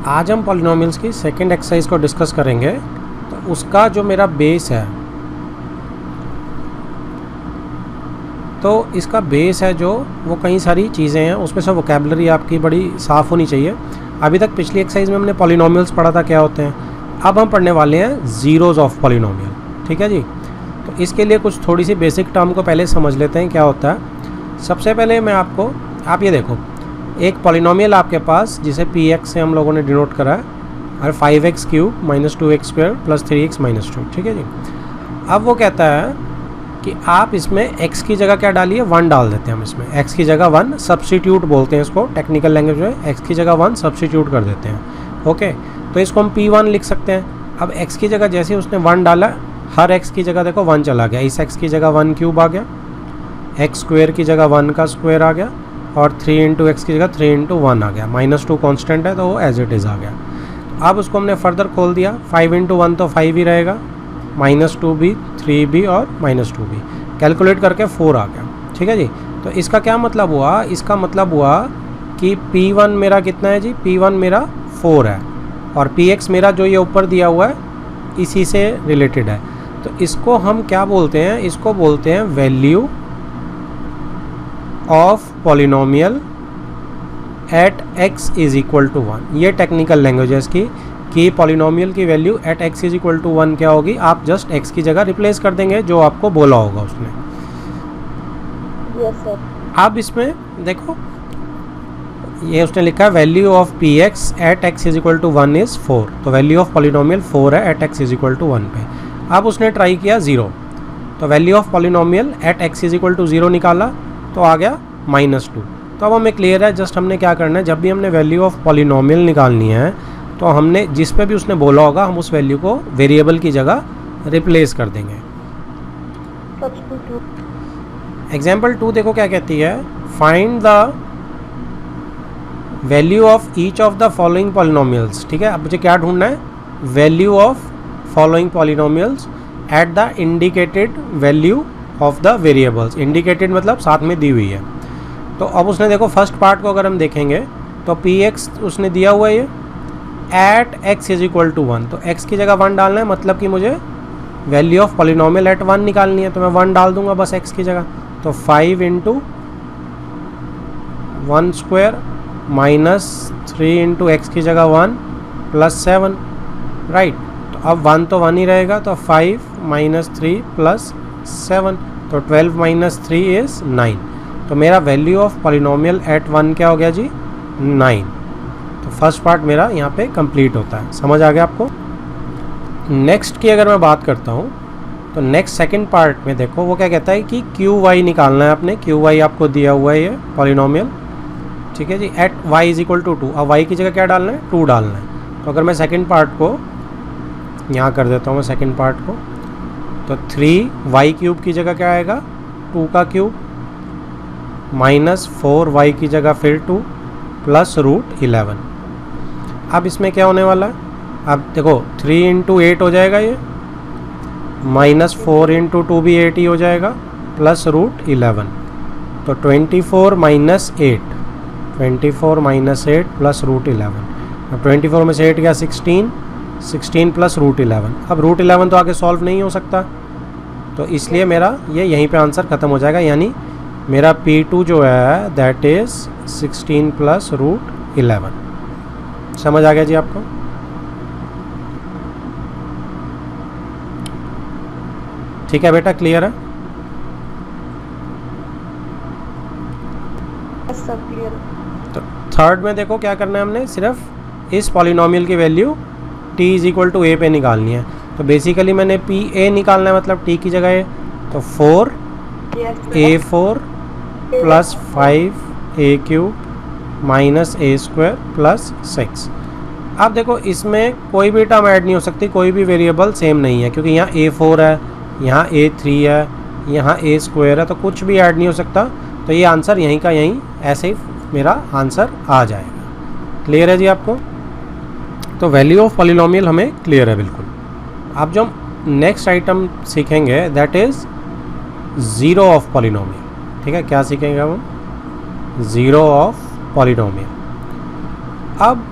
आज हम पॉलिनोमियल्स की सेकंड एक्सरसाइज को डिस्कस करेंगे। तो उसका जो मेरा बेस है, तो इसका बेस है जो वो कई सारी चीज़ें हैं, उसमें से वोकैबुलरी आपकी बड़ी साफ़ होनी चाहिए। अभी तक पिछली एक्सरसाइज में हमने पॉलिनोमियल्स पढ़ा था क्या होते हैं। अब हम पढ़ने वाले हैं ज़ीरोज़ ऑफ पॉलिनोमियल। ठीक है जी। तो इसके लिए कुछ थोड़ी सी बेसिक टर्म को पहले समझ लेते हैं क्या होता है। सबसे पहले मैं आपको, आप ये देखो, एक पॉलिनोमियल आपके पास जिसे पी एक्स से हम लोगों ने डिनोट करा है, और 5x cube minus 2x square plus 3x minus 2। ठीक है जी। अब वो कहता है कि आप इसमें x की जगह क्या डालिए, 1 डाल देते हैं हम इसमें। x की जगह 1 सब्स्टिट्यूट बोलते हैं इसको, टेक्निकल लैंग्वेज में x की जगह 1 सब्स्टिट्यूट कर देते हैं। ओके, तो इसको हम p1 लिख सकते हैं। अब x की जगह जैसे उसने 1 डाला, हर x की जगह देखो 1 चला गया। इस x की जगह 1 क्यूब आ गया, x स्क्वायर की जगह 1 का स्क्वायर आ गया, और 3 इंटू एक्स की जगह 3 इंटू 1 आ गया। -2 कॉन्स्टेंट है तो वो एज इट इज़ आ गया। अब उसको हमने फर्दर खोल दिया, 5 इंटू 1 तो 5 ही रहेगा, -2 भी, 3 भी और -2 भी, कैलकुलेट करके 4 आ गया। ठीक है जी। तो इसका क्या मतलब हुआ, इसका मतलब हुआ कि P1 मेरा कितना है जी, P1 मेरा 4 है, और Px मेरा जो ये ऊपर दिया हुआ है इसी से रिलेटेड है। तो इसको हम क्या बोलते हैं, इसको बोलते हैं value of polynomial at x is equal to 1। ये टेक्निकल लैंग्वेज है इसकी, कि पॉलिनोमियल की value at x is equal to 1 क्या होगी। आप जस्ट x की जगह रिप्लेस कर देंगे जो आपको बोला होगा उसने। Yes sir. अब इसमें देखो, ये उसने लिखा है value of P x at x is equal to 1 is 4। तो वैल्यू ऑफ पॉलिनोमियल 4 है at x is equal to 1 पे। अब उसने ट्राई किया 0, तो value of polynomial at x is equal to 0 निकाला तो आ गया -2। तो अब हमें क्लियर है, जस्ट हमने क्या करना है, जब भी हमने वैल्यू ऑफ पॉलिनोमियल निकालनी है तो हमने जिस पे भी उसने बोला होगा हम उस वैल्यू को वेरिएबल की जगह रिप्लेस कर देंगे। एग्जाम्पल 2 देखो क्या कहती है, find the value of each of the following polynomials. ठीक है, अब मुझे क्या ढूंढना है, value of following polynomials at the indicated value of the variables. Indicated मतलब साथ में दी हुई है। तो अब उसने देखो फर्स्ट पार्ट को अगर हम देखेंगे तो पी एक्स उसने दिया हुआ है ये at x is equal to 1। तो x की जगह 1 डालना है, मतलब कि मुझे वैल्यू ऑफ पॉलिनोमियल एट 1 निकालनी है, तो मैं 1 डाल दूंगा बस x की जगह। तो 5 into 1 square minus 3 into x की जगह 1 प्लस 7, राइट। तो अब 1 तो 1 ही रहेगा, तो 5 माइनस 3 प्लस 7, तो 12 माइनस 3 इज़ 9। तो मेरा वैल्यू ऑफ पॉलिनोमियल एट 1 क्या हो गया जी, 9। तो फर्स्ट पार्ट मेरा यहाँ पे कंप्लीट होता है। समझ आ गया आपको। नेक्स्ट की अगर मैं बात करता हूँ तो नेक्स्ट सेकंड पार्ट में देखो वो क्या कहता है कि क्यू वाई निकालना है आपने। क्यू वाई आपको दिया हुआ है ये पॉलिनोमियल। ठीक है जी, at Y is equal to 2। अब वाई की जगह क्या डालना है, 2 डालना है। तो अगर मैं सेकेंड पार्ट को यहाँ कर देता हूँ, मैं सेकेंड पार्ट को, तो 3 वाई क्यूब की जगह क्या आएगा, 2 का क्यूब, -4 वाई की जगह फिर 2 प्लस √11। अब इसमें क्या होने वाला है, अब देखो 3 इंटू 8 हो जाएगा ये, -4 इंटू 2 भी 8 ही हो जाएगा, प्लस √11। तो 24 माइनस 8, 24 माइनस 8 प्लस √11। अब 24 में से 8 गया 16, 16 प्लस √11। अब √11 तो आगे सॉल्व नहीं हो सकता, तो इसलिए मेरा ये यहीं पे आंसर ख़त्म हो जाएगा। यानी मेरा P2 जो है दैट इज़ 16 प्लस √11। समझ आ गया जी आपको। ठीक है बेटा, क्लियर है। सब क्लियर। तो थर्ड में देखो क्या करना है, हमने सिर्फ इस पॉलिनोमियल की value t is equal to a पे निकालनी है। तो बेसिकली मैंने पी a निकालना है, मतलब t की जगह a, तो 4 a4 plus 5 a cube minus a square plus 6। अब देखो इसमें कोई भी टर्म ऐड नहीं हो सकती, कोई भी वेरिएबल सेम नहीं है, क्योंकि यहाँ a4 है, यहाँ a3 है, यहाँ a स्क्वायर है, तो कुछ भी ऐड नहीं हो सकता। तो ये आंसर यहीं का यहीं ऐसे ही मेरा आंसर आ जाएगा। क्लियर है जी आपको। तो वैल्यू ऑफ पॉलिनोमियल हमें क्लियर है बिल्कुल। अब जो हम नेक्स्ट आइटम सीखेंगे that is zero of polynomial. ठीक है, क्या सीखेंगे हम, ज़ीरो ऑफ पॉलिनोमियल। अब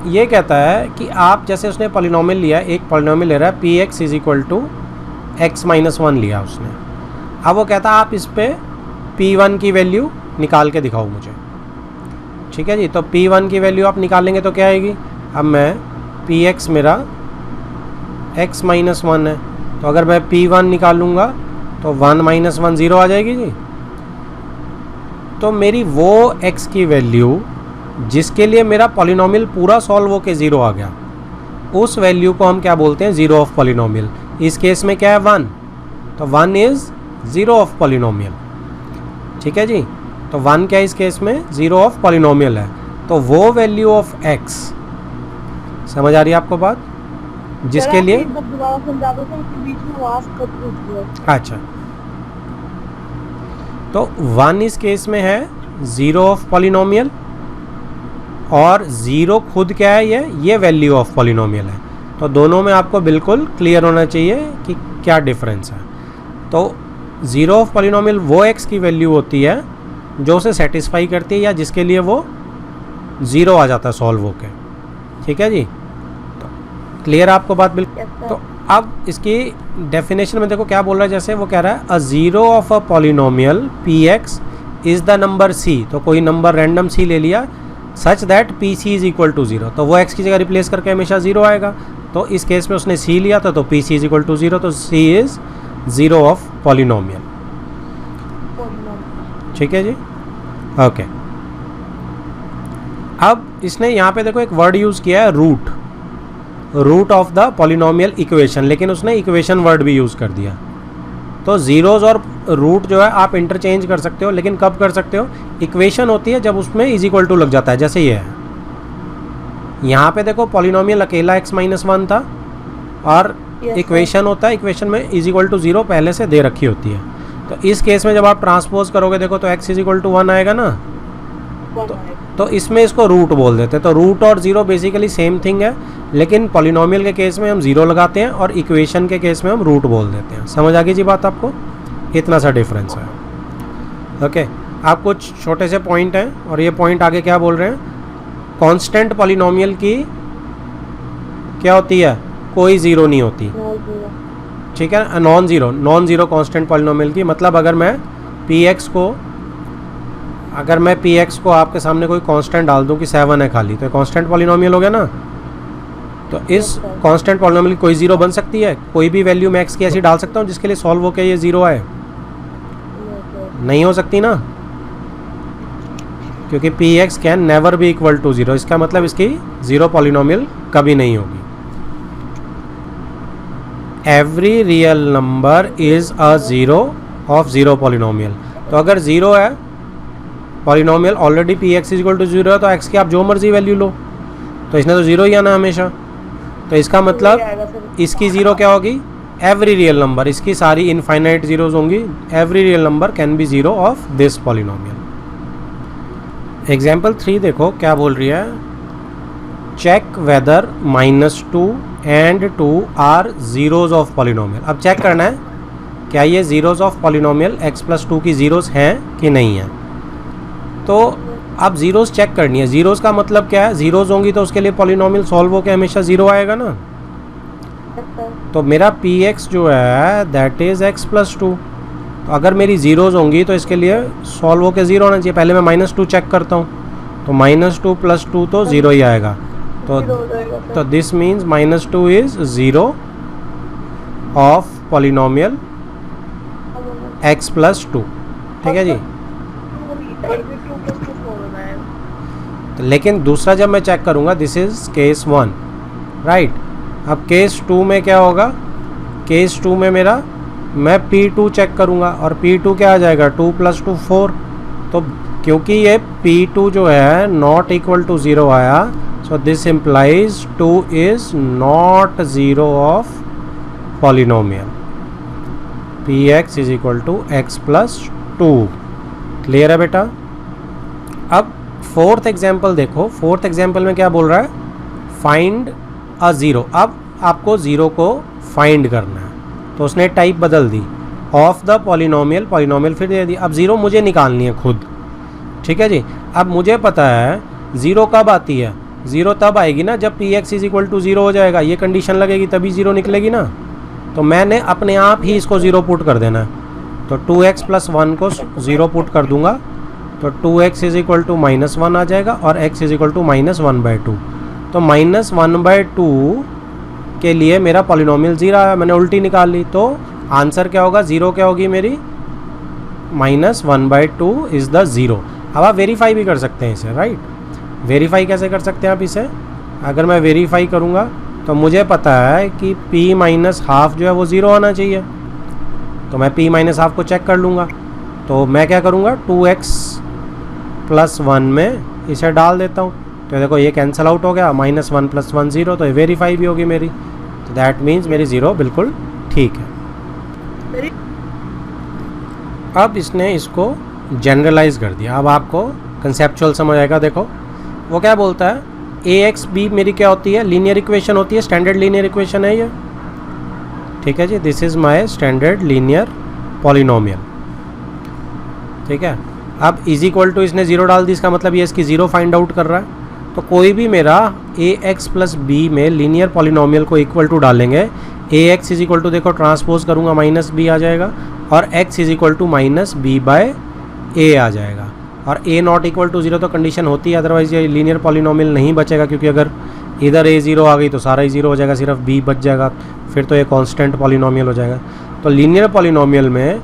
ये कहता है कि आप जैसे उसने पॉलिनोमियल लिया, एक पॉलिनोमियल ले रहा है P x is equal to x minus one लिया उसने। अब वो कहता है आप इस पर P1 की वैल्यू निकाल के दिखाओ मुझे। ठीक है जी, तो P1 की वैल्यू आप निकालेंगे तो क्या आएगी? अब मैं Px मेरा x माइनस वन है, तो अगर मैं P1 निकालूंगा तो 1 माइनस वन 0 आ जाएगी जी। तो मेरी वो x की वैल्यू जिसके लिए मेरा पॉलिनोमियल पूरा सॉल्व होके 0 आ गया, उस वैल्यू को हम क्या बोलते हैं? Zero of polynomial. इस केस में क्या है? 1, तो 1 इज़ ज़ीरो ऑफ पॉलिनोमियल। ठीक है जी, तो 1 क्या इस केस में? ज़ीरो ऑफ पॉलिनोमियल है। तो वो वैल्यू ऑफ x, समझ आ रही है आपको बात? जिसके लिए अच्छा, तो 1 इस केस में है ज़ीरो ऑफ पॉलिनोमियल, और 0 खुद क्या है? ये वैल्यू ऑफ पॉलिनोमियल है। तो दोनों में आपको बिल्कुल क्लियर होना चाहिए कि क्या डिफरेंस है। तो ज़ीरो ऑफ पॉलिनोमियल वो x की वैल्यू होती है जो उसे सेटिस्फाई करती है या जिसके लिए वो 0 आ जाता है सॉल्व होके। ठीक है जी, तो क्लियर है आपको बात? बिल्कुल। तो अब इसकी डेफिनेशन में देखो क्या बोल रहा है। जैसे वो कह रहा है a zero of a polynomial Px is the number c, तो कोई नंबर रैंडम c ले लिया such that Pc is equal to 0, तो वो x की जगह रिप्लेस करके हमेशा 0 आएगा। तो इस केस में उसने c लिया था, तो Pc इज इक्वल टू 0, तो c is zero of polynomial. ठीक है जी, ओके। अब इसने यहाँ पे देखो एक वर्ड यूज़ किया है root, root of the polynomial equation, लेकिन उसने इक्वेशन वर्ड भी यूज़ कर दिया। तो ज़ीरोज़ और रूट जो है आप इंटरचेंज कर सकते हो, लेकिन कब कर सकते हो? इक्वेशन होती है जब उसमें इज इक्वल टू लग जाता है, जैसे ये है। यहाँ पे देखो पॉलिनोमियल अकेला x माइनस वन था, और इक्वेशन होता है, इक्वेशन में इज इक्वल टू 0 पहले से दे रखी होती है। तो इस केस में जब आप ट्रांसपोज करोगे देखो तो x इज इक्वल टू 1 आएगा ना, तो इसमें इसको रूट बोल देते हैं। तो रूट और 0 बेसिकली सेम थिंग है, लेकिन पॉलिनोमियल के केस में हम 0 लगाते हैं और इक्वेशन के केस में हम रूट बोल देते हैं। समझ आ गई जी बात आपको? इतना सा डिफरेंस है। ओके, आप कुछ छोटे से पॉइंट हैं, और ये पॉइंट आगे क्या बोल रहे हैं? कांस्टेंट पॉलिनोमियल की क्या होती है? कोई 0 नहीं होती। ठीक है, नॉन ज़ीरो कांस्टेंट पॉलिनोमियल की मतलब अगर मैं Px को आपके सामने कोई कांस्टेंट डाल दूं कि 7 है खाली, तो कांस्टेंट पॉलिनोमियल हो गया ना। तो इस कांस्टेंट पॉलिनोमियल की कोई 0 बन सकती है? कोई भी वैल्यू मैं x की ऐसी डाल सकता हूँ जिसके लिए सॉल्व होकर ये 0 आए? नहीं हो सकती ना, क्योंकि Px can never be equal to 0। इसका मतलब इसकी 0 पॉलिनोमियल कभी नहीं होगी। Every real number is a zero of 0 polynomial. तो अगर 0 है polynomial, already Px is equal to 0 है, तो x की आप जो मर्जी वैल्यू लो, तो इसने तो 0 ही आना हमेशा। तो इसका मतलब इसकी 0 क्या होगी? एवरी रियल नंबर, इसकी सारी इनफाइनाइट ज़ीरोज़ होंगी। Every real number can be 0 of this polynomial. Example 3 देखो क्या बोल रही है। Check whether -2 and 2 are zeros of polynomial. अब चेक करना है क्या ये ज़ीरोज़ ऑफ पॉलिनोमियल x+2 की ज़ीरोज़ हैं कि नहीं है। तो अब ज़ीरोज़ चेक करनी है। ज़ीरोज़ का मतलब क्या है? ज़ीरोज़ होंगी तो उसके लिए पॉलिनोमियल सॉल्व होकर हमेशा 0 आएगा ना। तो मेरा Px जो है दैट इज़ x+2। तो अगर मेरी ज़ीरोज़ होंगी तो इसके लिए सॉल्व होकर 0 आना चाहिए। पहले मैं -2 चेक करता हूँ, तो -2 + 2 तो 0 ही आएगा। तो this means -2 is 0 of polynomial x+2। ठीक है जी। तो लेकिन दूसरा जब मैं चेक करूँगा, दिस इज़ केस 1 राइट। अब केस 2 में क्या होगा? केस 2 में मैं P2 चेक करूँगा, और P2 क्या आ जाएगा? 2 + 2 4। तो क्योंकि ये P2 जो है नॉट इक्वल टू 0 आया, so this implies 2 is not 0 of polynomial. Px is equal to x+2। Clear है बेटा? अब फोर्थ एग्जाम्पल देखो। फोर्थ एग्जाम्पल में क्या बोल रहा है? Find a zero. अब आपको 0 को फाइंड करना है, तो उसने टाइप बदल दी, ऑफ द पॉलिनोमियल। पॉलिनोमियल फिर दे दी। अब 0 मुझे निकालनी है खुद। ठीक है जी। अब मुझे पता है 0 कब आती है? ज़ीरो तब आएगी ना जब P x is equal to zero हो जाएगा, ये कंडीशन लगेगी तभी ज़ीरो निकलेगी ना। तो मैंने अपने आप ही इसको ज़ीरो पुट कर देना है। तो 2x प्लस 1 को ज़ीरो पुट कर दूंगा तो 2x इज इक्वल टू -1 आ जाएगा और x इज इक्वल टू -1/2। तो -1/2 के लिए मेरा पॉलिनोमियल ज़ीरो आया, मैंने उल्टी निकाल ली। तो आंसर क्या होगा, ज़ीरो क्या होगी मेरी, -1/2 इज़ द ज़ीरो। अब आप वेरीफाई भी कर सकते हैं इसे, राइट। वेरीफाई कैसे कर सकते हैं आप इसे, अगर मैं वेरीफाई करूँगा तो मुझे पता है कि p माइनस हाफ जो है वो ज़ीरो आना चाहिए। तो मैं p माइनस हाफ को चेक कर लूँगा। तो मैं क्या करूँगा, 2x प्लस 1 में इसे डाल देता हूँ। तो देखो ये कैंसिल आउट हो गया, -1 + 1 0, तो ये वेरीफाई भी होगी मेरी। तो दैट मीन्स मेरी ज़ीरो बिल्कुल ठीक है। अब इसने इसको जनरलाइज कर दिया। अब आपको कंसेप्चुअल समझ आएगा। देखो वो क्या बोलता है, ax/b मेरी क्या होती है, लीनियर इक्वेशन होती है, स्टैंडर्ड लीनियर इक्वेशन है ये, ठीक है जी। This is my standard linear polynomial, ठीक है। अब इज इक्वल टू इसने ज़ीरो डाल दी, इसका मतलब ये इसकी ज़ीरो फाइंड आउट कर रहा है। तो कोई भी मेरा ax प्लस b में लीनियर पॉलिनोमियल को इक्वल टू डालेंगे, ax इज इक्वल टू देखो ट्रांसपोज करूँगा -b आ जाएगा और x is equal to -b/a आ जाएगा। और a not equal to zero तो कंडीशन होती है, अदरवाइज ये लीनियर पॉलिनोमियल नहीं बचेगा, क्योंकि अगर इधर a ज़ीरो आ गई तो सारा ही ज़ीरो हो जाएगा, सिर्फ b बच जाएगा, फिर तो ये कांस्टेंट पॉलिनोमियल हो जाएगा। तो लीनियर पॉलिनोमियल में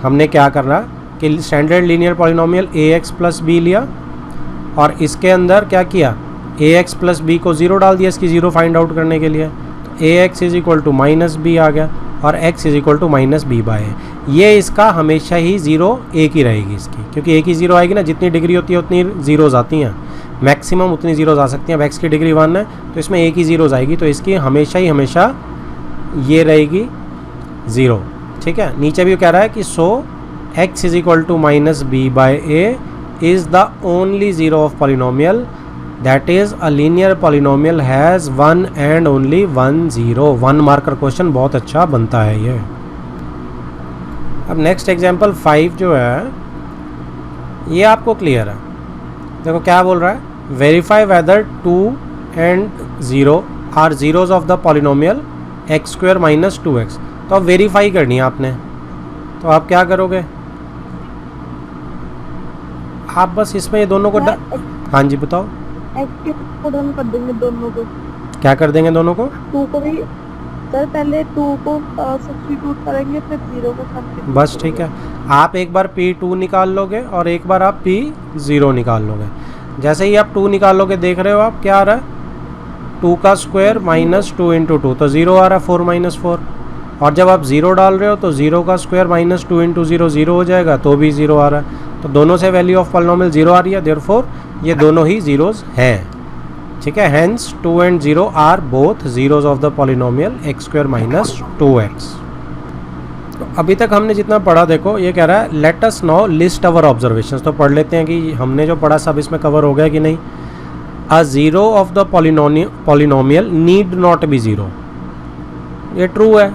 हमने क्या करना कि standard linear polynomial ax plus b लिया और इसके अंदर क्या किया, ax प्लस b को ज़ीरो डाल दिया इसकी ज़ीरो फाइंड आउट करने के लिए। तो ax is equal to -b आ गया और x is equal to -b/a। ये इसका हमेशा ही ज़ीरो एक ही रहेगी इसकी, क्योंकि एक ही ज़ीरो आएगी ना, जितनी डिग्री होती है उतनी ज़ीरोज़ आती हैं, मैक्सिमम उतनी ज़ीरोज़ आ सकती हैं। अब x की डिग्री 1 है तो इसमें एक ही ज़ीरोज़ आएगी, तो इसकी हमेशा ही हमेशा ये रहेगी ज़ीरो, ठीक है। नीचे भी कह रहा है कि so x is equal to -b/a is the only zero of polynomial, that is a linear polynomial has one and only one zero। 1 marker question बहुत अच्छा बनता है ये। अब नेक्स्ट एग्जांपल 5 जो है ये आपको क्लियर है। देखो क्या बोल रहा है, verify whether 2 and 0 are zeros of the polynomial x² - 2x। तो अब वेरीफाई करनी है आपने, तो आप क्या करोगे, आप बस इसमें ये दोनों को हाँ जी बताओ, को डन कर देंगे दोनों को। क्या कर देंगे दोनों को, 2 को भी सर, पहले 2 को सब्स्टिट्यूट करेंगे, फिर 0 को सब्स्टिट्यूट, बस ठीक है। आप एक बार p2 निकाल लोगे और एक बार आप p0 निकाल लोगे। जैसे ही आप 2 निकाल लोगे, देख रहे हो आप क्या आ रहा है, 2 का स्क्वायर -2 × 2, तो 0 आ रहा है, 4 - 4। और जब आप 0 डाल रहे हो तो 0 का स्क्वायर -2 × 0 0 हो जाएगा, तो भी 0 आ रहा है। तो दोनों से वैल्यू ऑफ पॉलिनोमियल 0 आ रही है, देयरफॉर ये दोनों ही ज़ीरोज़ हैं, ठीक है। Hence 2 and 0 are both zeros of the polynomial x² - 2x। तो अभी तक हमने जितना पढ़ा, देखो ये कह रहा है लेट अस नाउ लिस्ट अवर ऑब्जर्वेशंस। तो पढ़ लेते हैं कि हमने जो पढ़ा सब इसमें कवर हो गया कि नहीं। अ zero of the polynomial need not be zero. ये ट्रू है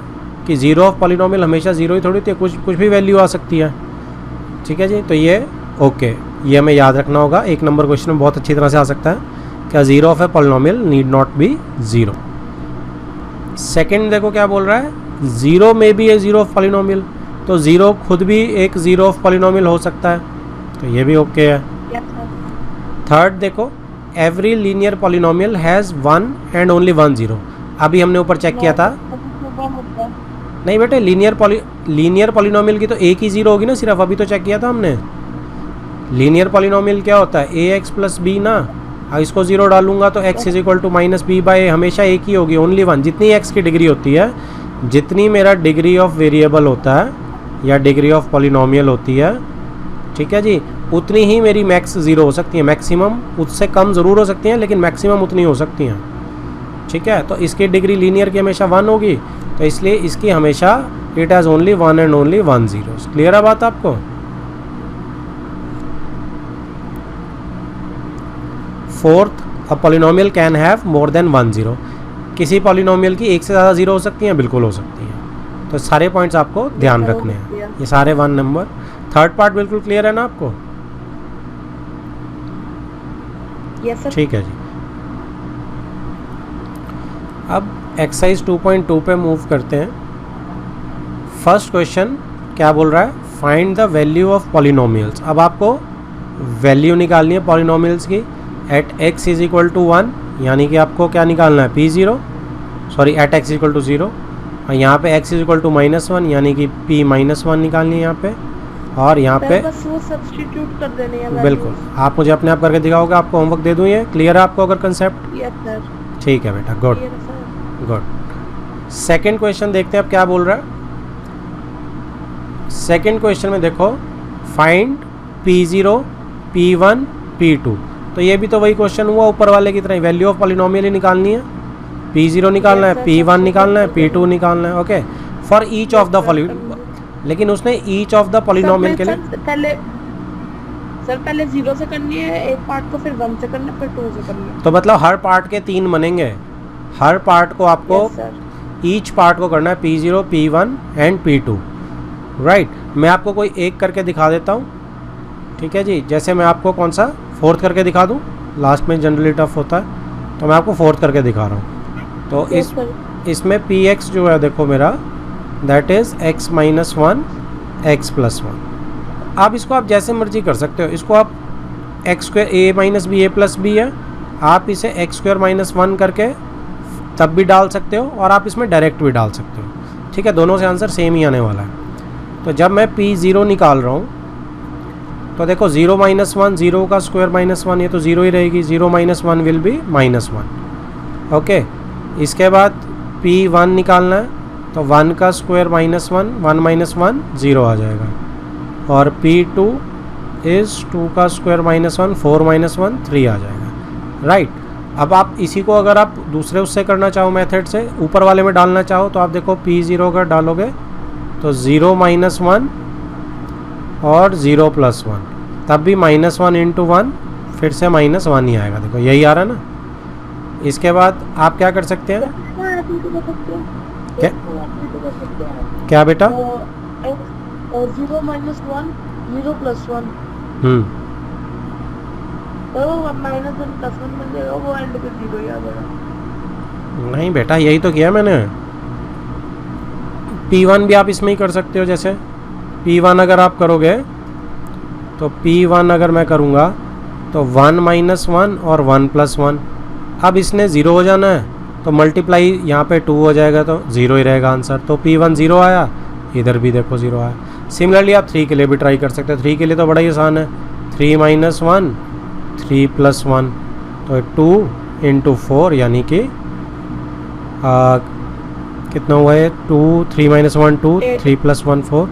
कि ज़ीरो ऑफ पॉलिनोमियल हमेशा ज़ीरो ही थोड़ी होती है, कुछ भी वैल्यू आ सकती है, ठीक है जी। तो ये ओके, ये हमें याद रखना होगा, 1 नंबर क्वेश्चन में बहुत अच्छी तरह से आ सकता है। क्या zero of a polynomial need not be zero. Second देखो क्या बोल रहा है, ज़ीरो में भी ए ज़ीरो ऑफ पॉलिनोमियल, तो ज़ीरो खुद भी एक ज़ीरो ऑफ पॉलिनोमियल हो सकता है, तो ये भी ओके है। थर्ड देखो, every linear polynomial has one and only one zero. अभी हमने ऊपर चेक किया था, नहीं बेटे लीनियर पॉलिनोमियल की तो एक ही ज़ीरो होगी ना सिर्फ, अभी तो चेक किया था हमने। लीनियर पॉलिनोमियल क्या होता है, ax प्लस b ना, इसको 0 डालूंगा तो x is equal to -b/a, हमेशा एक ही होगी, ओनली वन। जितनी x की डिग्री होती है, जितनी मेरा डिग्री ऑफ वेरिएबल होता है या डिग्री ऑफ पॉलिनोमियल होती है, ठीक है जी, उतनी ही मेरी मैक्स 0 हो सकती है। मैक्सिमम उससे कम ज़रूर हो सकती हैं, लेकिन मैक्सिमम उतनी हो सकती हैं, ठीक है। तो इसकी डिग्री लीनियर की हमेशा 1 होगी, तो इसलिए इसकी हमेशा it has only 1 and only 1 zeros. Clear है बात आपको। Fourth, a polynomial can have more than 1 zero. किसी पॉलिनोमियल की एक से ज़्यादा ज़ीरो हो सकती हैं, बिल्कुल हो सकती हैं। तो सारे पॉइंट्स आपको ध्यान रखने हैं, ये सारे 1 नंबर। थर्ड पार्ट बिल्कुल क्लियर है ना आपको, यस सर, ठीक है जी। अब एक्सरसाइज 2.2 पे मूव करते हैं। फर्स्ट क्वेश्चन क्या बोल रहा है, find the value of polynomials. अब आपको वैल्यू निकालनी है पॉलिनोमियल्स की। At x is equal to 1 यानी कि आपको क्या निकालना है, p0, sorry at x equal to 0, और यहाँ पे x इज इक्वल टू -1 यानी कि p-1 निकालनी है यहाँ पे, और यहाँ पे बस वो सब्स्टिट्यूट कर देने हैं। बिल्कुल, आप मुझे अपने आप करके दिखाओगे, आपको होमवर्क दे दूँ ये, क्लियर है आपको अगर कंसेप्ट? Yes sir. ठीक है बेटा, गुड गुड। सेकेंड क्वेश्चन देखते हैं अब क्या बोल रहा है। सेकेंड क्वेश्चन में देखो, फाइंड p0, p1, p2। तो ये भी तो वही क्वेश्चन हुआ ऊपर वाले की तरह, वैल्यू ऑफ पॉलिनोमियल ही निकालनी है। p0 निकालना है, p1 निकालना है, p2 निकालना है। Okay, for each of the polynomial, लेकिन उसने ईच ऑफ द पॉलिनोमियल के लिए पहले 0 से करनी है एक पार्ट को, फिर 1 से करना है, फिर 2 से करना है। तो मतलब हर पार्ट के 3 बनेंगे, हर पार्ट को आपको ईच पार्ट को करना है p0, p1 and p2, right. मैं आपको कोई एक करके दिखा देता हूँ, ठीक है जी। जैसे मैं आपको कौन सा, फोर्थ करके दिखा दूँ, लास्ट में जनरली टफ होता है, तो मैं आपको फोर्थ करके दिखा रहा हूँ। तो इसमें px जो है देखो मेरा, that is x minus 1 x plus 1। आप इसको आप जैसे मर्जी कर सकते हो, इसको आप x square a minus B, a plus B है, आप इसे x स्क्वायर माइनस 1 करके तब भी डाल सकते हो, और आप इसमें डायरेक्ट भी डाल सकते हो, ठीक है। दोनों से आंसर सेम ही आने वाला है। तो जब मैं p0 निकाल रहा हूँ, तो देखो 0 माइनस 1, 0 का स्क्वायर माइनस 1, ये तो 0 ही रहेगी, 0 माइनस 1 विल बी -1। ओके, इसके बाद p1 निकालना है, तो 1 का स्क्वायर -1, 1 माइनस 1 0 आ जाएगा, और p2 इज़ 2 का स्क्वायर -1, 4 माइनस 1 3 आ जाएगा, राइट। अब आप इसी को अगर आप दूसरे उससे करना चाहो, मेथड से ऊपर वाले में डालना चाहो, तो आप देखो p0 अगर डालोगे तो 0 माइनस 1 और 0 प्लस 1, तब भी -1 इंटू 1, फिर से -1 ही आएगा, देखो यही आ रहा है ना। इसके बाद आप क्या कर सकते हैं, क्या क्या बेटा, 0 माइनस 1, 0 प्लस 1, तो -1 प्लस 1 बन जाएगा, वो एंड पे 0 ही आ जाएगा। नहीं बेटा, यही तो किया मैंने। p1 भी आप इसमें ही कर सकते हो, जैसे p1 अगर आप करोगे, तो p1 अगर मैं करूँगा तो 1 माइनस 1 और 1 प्लस 1। अब इसने 0 हो जाना है, तो मल्टीप्लाई यहाँ पे 2 हो जाएगा, तो 0 ही रहेगा आंसर। तो p1 0 आया, इधर भी देखो 0 आया। सिमिलरली आप 3 के लिए भी ट्राई कर सकते हो। 3 के लिए तो बड़ा ही आसान है, 3 माइनस 1, 3 प्लस 1, तो 2 इंटू 4 यानी कि कितना हुआ है, 2, 3 माइनस 1 2, 3 प्लस 1 4।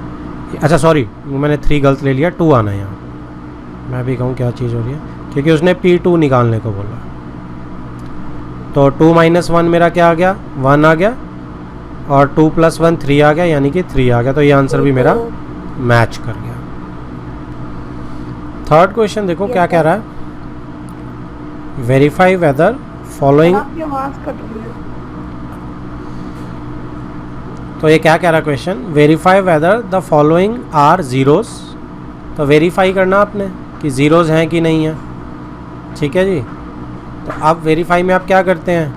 अच्छा सॉरी, मैंने 3 गलत ले लिया, 2 आना है यहाँ। मैं भी कहूँ क्या चीज़ हो रही है, क्योंकि उसने p2 निकालने को बोला। तो 2 माइनस 1 मेरा क्या आ गया, 1 आ गया, और 2 प्लस 1 3 आ गया, यानी कि 3 आ गया। तो ये आंसर भी मेरा मैच कर गया। थर्ड क्वेश्चन देखो क्या कह रहा है, वेरीफाई वेदर फॉलोइंग। तो ये क्या कह रहा है question, verify whether the following are zeros. तो वेरीफाई करना आपने कि ज़ीरोज़ हैं कि नहीं है, ठीक है जी। तो अब वेरीफाई में आप क्या करते हैं,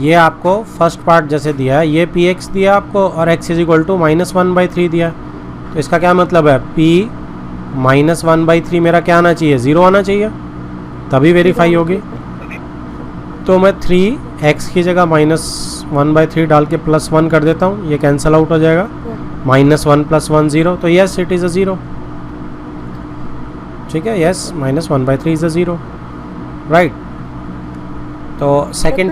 ये आपको फर्स्ट पार्ट जैसे दिया है, ये px दिया आपको, और x इज इक्वल टू -1/3 दिया। तो इसका क्या मतलब है, p -1/3 मेरा क्या आना चाहिए, 0 आना चाहिए, तभी वेरीफाई होगी। तो मैं 3x की जगह -1/3 डाल के +1 कर देता हूँ, ये कैंसिल आउट हो जाएगा, -1 + 1 0। तो यस इट इज़ अ 0, ठीक है, यस -1/3 इज़ अ 0, राइट। तो second,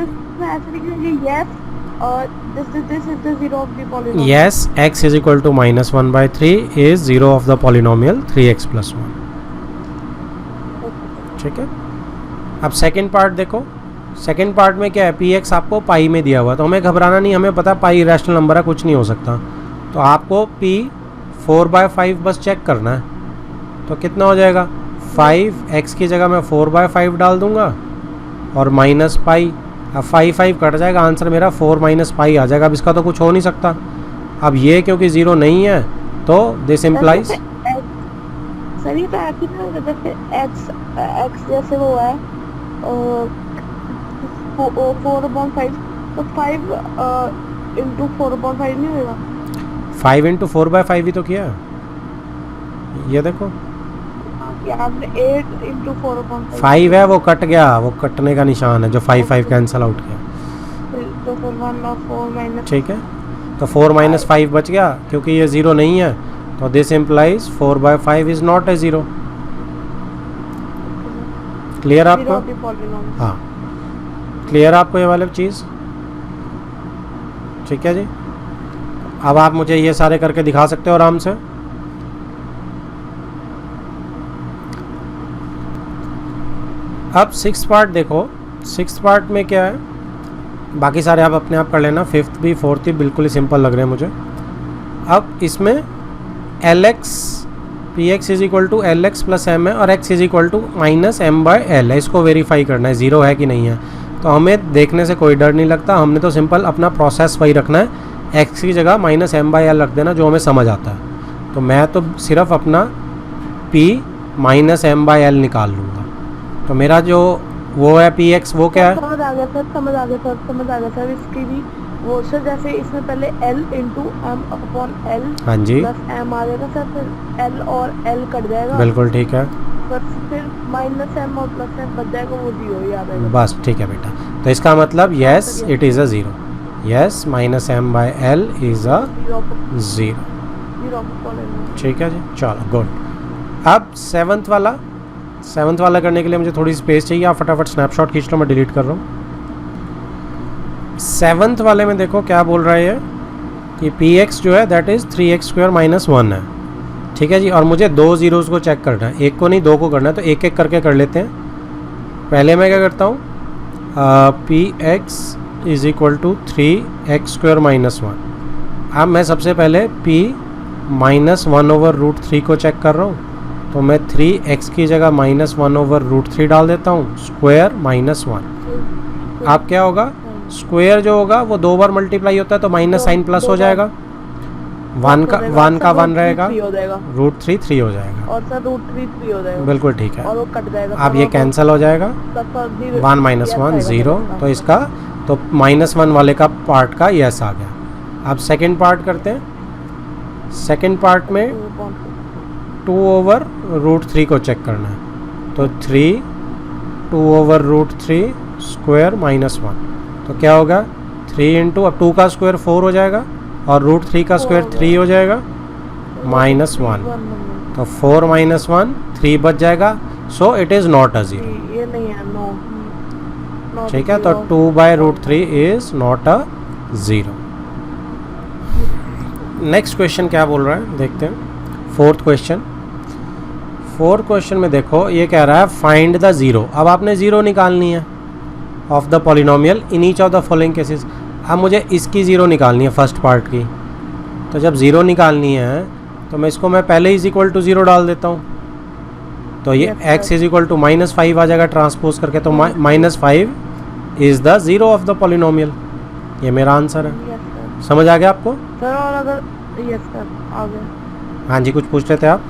yes, x is equal to -1/3 is 0 of the polynomial 3x + 1, ठीक है। अब सेकंड पार्ट देखो, सेकंड पार्ट में क्या है, px आपको पाई में दिया हुआ, तो हमें घबराना नहीं, हमें पता पाई रैशनल नंबर है, कुछ नहीं हो सकता। तो आपको p 4/5 बस चेक करना है। तो कितना हो जाएगा, 5x की जगह मैं 4/5 डाल दूंगा, और माइनस पाई, अब 5 कट जाएगा, आंसर मेरा 4 - पाई आ जाएगा। अब इसका तो कुछ हो नहीं सकता। अब ये क्योंकि 0 नहीं है, तो दिस इम्प्लाइज, सर ये तो ऐसे ना, जैसे x जैसे वो है 4/5, तो 5 इंटू 4/5 नहीं होगा? 5 इंटू 4/5 ही तो किया, ये देखो आपने 8 इंटू 4/5 5 है, वो कट गया, वो कटने का निशान है जो 5 कैंसिल आउट किया, तो फिर 1 और 4 माइनस। ठीक है। तो 4 माइनस 5 बच गया, क्योंकि ये 0 नहीं है, तो this implies 4/5 is not a 0। Clear आपको? हाँ, क्लियर आपको ये वाली चीज़? ठीक है जी। अब आप मुझे ये सारे करके दिखा सकते हो आराम से। अब 6th पार्ट देखो, 6th पार्ट में क्या है, बाकी सारे आप अपने आप कर लेना, 5th भी 4th भी बिल्कुल ही सिंपल लग रहे हैं मुझे। अब इसमें Lx Px is equal to Lx plus m है और x is equal to minus m/l है, इसको वेरीफाई करना है 0 है कि नहीं है। तो हमें देखने से कोई डर नहीं लगता, हमने तो सिंपल अपना प्रोसेस वही रखना है, x की जगह माइनस m/l रख देना, जो हमें समझ आता है। तो मैं तो सिर्फ अपना p माइनस m/l निकाल लूँगा। तो मेरा जो वो है Px, वो क्या है? समझ आ गया सर, समझ आ गया सर, समझ आ गया सर। इसकी भी वो सर, जैसे इसमें पहले L इंटू m/L हाँ जी, प्लस m आ जाएगा सर, फिर L और L कट जाएगा, बिल्कुल ठीक है, फिर माइनस m और प्लस m बच जाएगा, वो 0 ही आ जाएगा। बस ठीक है बेटा। तो इसका मतलब yes it is a 0, yes minus m/l is a 0। ठीक है जी, चलो गुड। अब 7th वाला करने के लिए मुझे थोड़ी स्पेस चाहिए, आप फटाफट स्नैपशॉट खींच लो, मैं डिलीट कर रहा हूँ। 7th वाले में देखो क्या बोल रहा है कि Px जो है दैट इज़ 3x² माइनस 1 है, ठीक है जी। और मुझे 2 ज़ीरोज़ को चेक करना है, एक को नहीं 2 को करना है, तो एक एक करके कर लेते हैं। पहले मैं क्या करता हूँ, Px is equal to 3x² minus 1। अब मैं सबसे पहले P माइनस 1/√3 को चेक कर रहा हूँ, तो मैं 3x की जगह माइनस 1/√3 डाल देता हूँ, स्क्वायर माइनस 1। अब क्या होगा, स्क्वायर जो होगा वो 2 बार मल्टीप्लाई होता है, तो माइनस साइन प्लस हो जाएगा, 1 का 1 रहेगा, √3 3 हो जाएगा, और सर √3 3 हो जाएगा, बिल्कुल ठीक है। और वो कट जाएगा, अब ये कैंसिल हो जाएगा, 1 माइनस 1 0, तो इसका तो -1 वाले का पार्ट का यस आ गया। अब सेकंड पार्ट करते हैं। सेकंड पार्ट में 2/√3 को चेक करना है, तो 3 2/√3 स्क्वायर माइनस 1, तो क्या होगा 3 इंटू, अब 2 का स्क्वायर 4 हो जाएगा और √3 का स्क्वायर 3 हो जाएगा, -1, तो 4 माइनस 1 3 बच जाएगा, so it is not a 0। ये नहीं है, नो, ठीक है, तो 2/√3 is not a 0। Next question क्या बोल रहा है देखते हैं। 4th question. 4th क्वेश्चन में देखो ये कह रहा है फाइंड द 0। अब आपने 0 निकालनी है of the polynomial in each of the following cases. अब मुझे इसकी 0 निकालनी है फर्स्ट पार्ट की, तो जब 0 निकालनी है तो मैं इसको पहले इज इक्वल टू 0 डाल देता हूँ, तो ये x इज इक्वल टू -5 आ जाएगा ट्रांसपोज करके, तो -5 is the 0 of the polynomial. ये मेरा आंसर है। समझ आ गया आपको सर? और अगर यस सर आ गया। हाँ जी, कुछ पूछ रहे थे आप?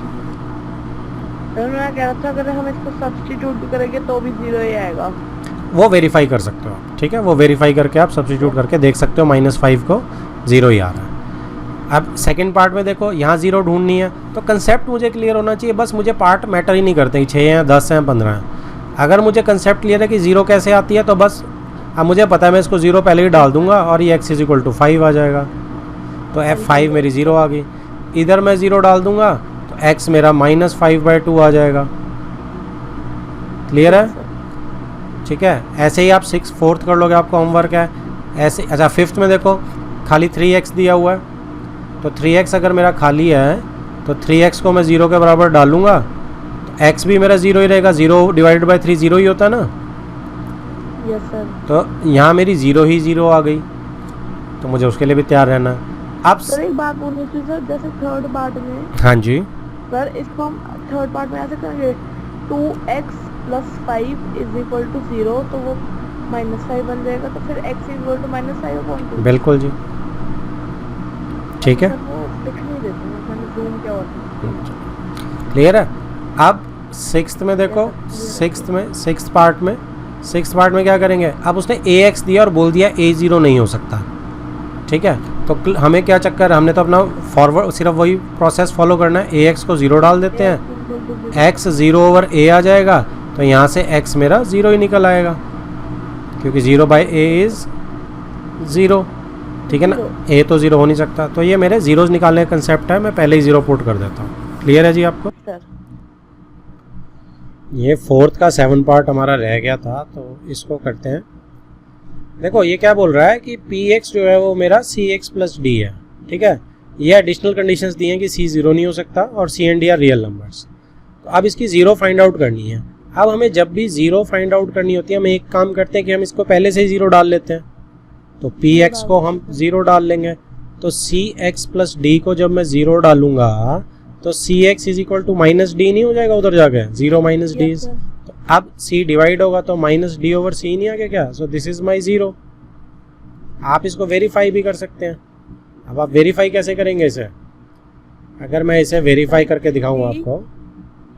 सर मैं कह रहा था अगर हम इसको सब्स्टिट्यूट भी करेंगे तो भी 0 ही आएगा। वो वेरीफाई कर सकते हो आप, ठीक है, वो वेरीफाई करके आप सब्स्टिट्यूट करके देख सकते हो, -5 को 0 ही आ रहा है। अब सेकंड पार्ट में देखो यहाँ 0 ढूंढनी है, तो कंसेप्ट मुझे क्लियर होना चाहिए, बस मुझे पार्ट मैटर ही नहीं करते कि 6 हैं 10 हैं 15 हैं। अगर मुझे कंसेप्ट क्लियर है कि 0 कैसे आती है, तो बस अब मुझे पता है मैं इसको 0 पहले ही डाल दूंगा और ये x इज इक्वल टू 5 आ जाएगा, तो f5 मेरी 0 आ गई। इधर मैं 0 डाल दूंगा तो x मेरा -5/2 आ जाएगा। क्लियर है? ठीक है, ऐसे ही आप 4th कर लोगे, आपका होमवर्क है ऐसे। अच्छा 5th में देखो खाली 3x दिया हुआ है, तो 3x अगर मेरा खाली है तो 3x को मैं 0 के बराबर डालूंगा, तो x भी मेरा 0 ही रहेगा, 0 डिवाइडेड बाई 3 0 ही होता है ना। Yes sir. तो यहाँ मेरी 0 ही 0 आ गई, तो मुझे उसके लिए भी तैयार रहना है। अब सर एक बात बोलनी थी सर, जैसे थर्ड पार्ट में, हाँ जी सर इसको हम थर्ड पार्ट में ऐसे करेंगे 2x + 5 इज इक्वल टू 0, तो वो -5 बन जाएगा, तो फिर x इज इक्वल टू -5/2। बिल्कुल जी, ठीक है, वो लिख नहीं देते हैं, मैंने जूम क्या होता है। क्लियर है। अब 6th में देखो, 6th पार्ट में सिक्स पार्ट में क्या करेंगे, अब उसने AX दिया और बोल दिया A0 नहीं हो सकता, ठीक है, तो हमें क्या चक्कर, हमने तो अपना फॉरवर्ड सिर्फ वही प्रोसेस फॉलो करना है, AX को 0 डाल देते हैं, X 0 ओवर A आ जाएगा, तो यहाँ से X मेरा 0 ही निकल आएगा, क्योंकि 0 बाई A इज़ 0, ठीक है ना, A तो 0 हो नहीं सकता, तो ये मेरे जीरोज निकालने का कंसेप्ट है, मैं पहले ही 0 पुट कर देता हूँ। क्लियर है जी आपको? ये फोर्थ का 7 पार्ट हमारा रह गया था, तो इसको करते हैं। देखो ये क्या बोल रहा है कि Px जो है वो मेरा Cx प्लस D है, ठीक है, ये एडिशनल कंडीशंस दी हैं कि C 0 नहीं हो सकता और C and D are real numbers. तो अब इसकी 0 फाइंड आउट करनी है। अब हमें जब भी 0 फाइंड आउट करनी होती है, हम एक काम करते हैं कि हम इसको पहले से ही 0 डाल लेते हैं, तो Px को हम 0 डाल लेंगे, तो Cx प्लस D को जब मैं 0 डालूंगा तो Cx is equal to minus D नहीं हो जाएगा उधर जाके, 0 माइनस डी, तो अब C डिवाइड होगा तो माइनस डी ओवर C नहीं आ गया क्या, सो दिस इज माई 0। आप इसको वेरीफाई भी कर सकते हैं। अब आप वेरीफाई कैसे करेंगे इसे, अगर मैं इसे वेरीफाई करके दिखाऊंगा आपको,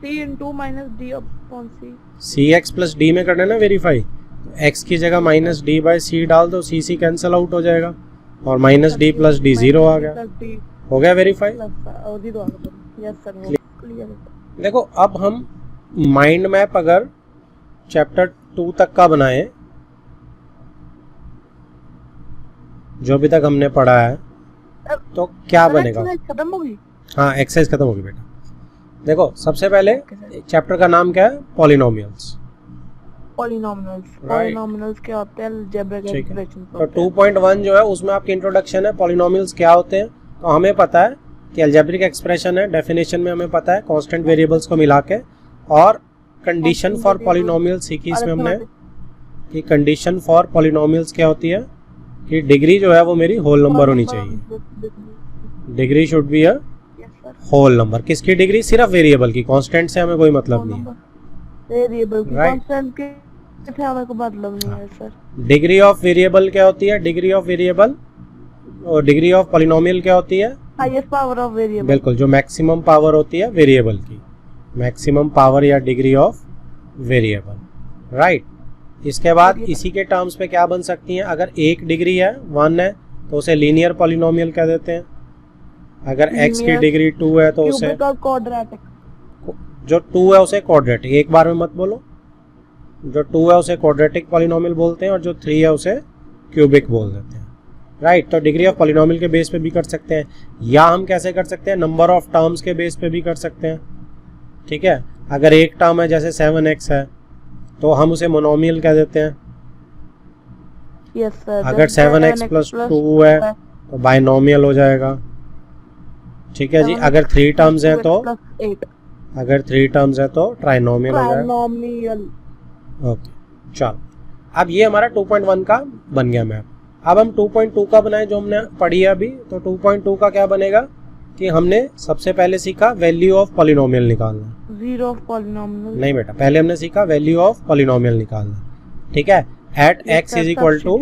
C into minus D upon C, Cx plus D में करना है ना वेरीफाई, तो x की जगह माइनस डी बाई C डाल दो, C कैंसिल आउट हो जाएगा और माइनस डी प्लस डी 0 आ गया, हो गया वेरीफाई। देखो अब हम माइंड मैप अगर चैप्टर 2 तक का बनाए, जो अभी तक हमने पढ़ा है, तो क्या बनेगा। खत्म होगी, हाँ एक्सरसाइज खत्म होगी बेटा। देखो सबसे पहले चैप्टर का नाम क्या है, पॉलिनोमियल्स। पॉलिनोमियल्स क्या होते हैं, अलजेब्रिक एक्सप्रेशन। तो 2.1 जो है उसमें आपकी इंट्रोडक्शन है, पॉलिनोमियल्स क्या होते हैं। तो हमें पता है कि अलजेब्रिक एक्सप्रेशन है, डेफिनेशन में हमें पता है कांस्टेंट वेरिएबल्स को मिला के, और कंडीशन फॉर पॉलिनोमियल सीखी इसमें हमने कि कंडीशन फॉर पॉलिनोमियल्स क्या होती है कि डिग्री जो है वो मेरी होल नंबर होनी चाहिए, degree should be a whole number. किसकी डिग्री, सिर्फ वेरिएबल की, कांस्टेंट से हमें कोई मतलब नहीं है, वेरिएबल की, कांस्टेंट के हमें कोई मतलब नहीं है सर। डिग्री ऑफ वेरिएबल क्या होती है, डिग्री ऑफ वेरिएबल और डिग्री ऑफ पॉलिनोमियल क्या होती है, हाईएस्ट पावर ऑफ वेरिएबल। बिल्कुल, जो मैक्सिमम पावर होती है वेरिएबल की, मैक्सिमम पावर या डिग्री ऑफ वेरिएबल, राइट। इसके बाद इसी के टर्म्स पे क्या बन सकती हैं, अगर एक डिग्री है 1 है तो उसे लीनियर पॉलिनोमियल कह देते हैं, अगर x की डिग्री 2 है तो उसे क्वाड्रेटिक, जो 2 है उसे क्वाड्रेटिक, एक बार में मत बोलो, जो 2 है उसे क्वाड्रेटिक पॉलिनोमियल बोलते हैं और जो 3 है उसे क्यूबिक बोल देते हैं, राइट। तो डिग्री ऑफ पॉलिनोमियल के बेस पे भी कर सकते हैं, या हम कैसे कर सकते हैं, नंबर ऑफ टर्म्स के बेस पे भी कर सकते हैं, ठीक है। अगर एक टर्म है जैसे 7x है तो हम उसे मोनोमियल कह देते हैं, यस सर। अगर 7x प्लस 2 है तो बाइनोमियल हो जाएगा, ठीक है जी। अगर 3 टर्म्स हैं तो, अगर 3 टर्म्स है तो ट्राइनोमियल हो जाएगा, ओके। चलो अब ये हमारा 2.1 का बन गया मैप। अब हम 2.2 का बनाए जो हमने पढ़ी है अभी, तो 2.2 का क्या बनेगा कि हमने सबसे पहले सीखा वैल्यू ऑफ पॉलिनोमियल निकालना, जीरो ऑफ पॉलिनोमियल नहीं बेटा, पहले हमने सीखा वैल्यू ऑफ पॉलिनोमियल निकालना, ठीक है। At x is equal to,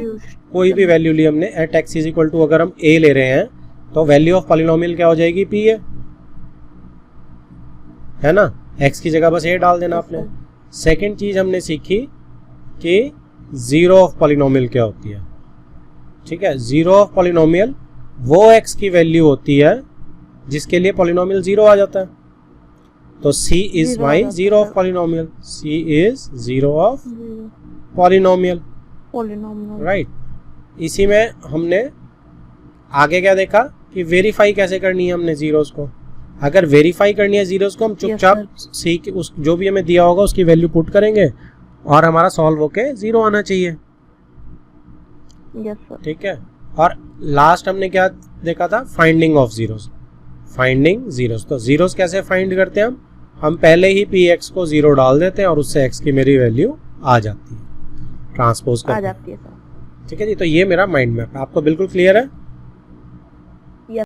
कोई भी वैल्यू ली हमने, at x is equal to अगर हम a ले रहे हैं तो वैल्यू ऑफ पॉलिनोमियल क्या हो जाएगी, p है ना, x की जगह बस a डाल देना आपने। सेकंड चीज हमने सीखी कि जीरो ऑफ पॉलिनोमियल क्या होती है, ठीक है। जीरो ऑफ पॉलिनोमियल वो x की वैल्यू होती है जिसके लिए पॉलिनोमियल 0 आ जाता है, तो c is my zero of polynomial, c is zero of polynomial, right. इसी में हमने आगे क्या देखा कि वेरीफाई कैसे करनी है हमने जीरोस को। अगर वेरीफाई करनी है जीरोस को, हम चुपचाप सी उस जो भी हमें दिया होगा उसकी वैल्यू पुट करेंगे और हमारा सॉल्व होके 0 आना चाहिए, ठीक है। और लास्ट हमने क्या देखा था, finding of zeros, finding zeros. तो जीरोस कैसे फाइंड करते हैं हम पहले ही px को 0 डाल देते हैं और उससे x की मेरी वैल्यू आ जाती है, ट्रांसपोज करते हैं, ठीक है जी। तो ये मेरा माइंड मैप आपको बिल्कुल क्लियर है।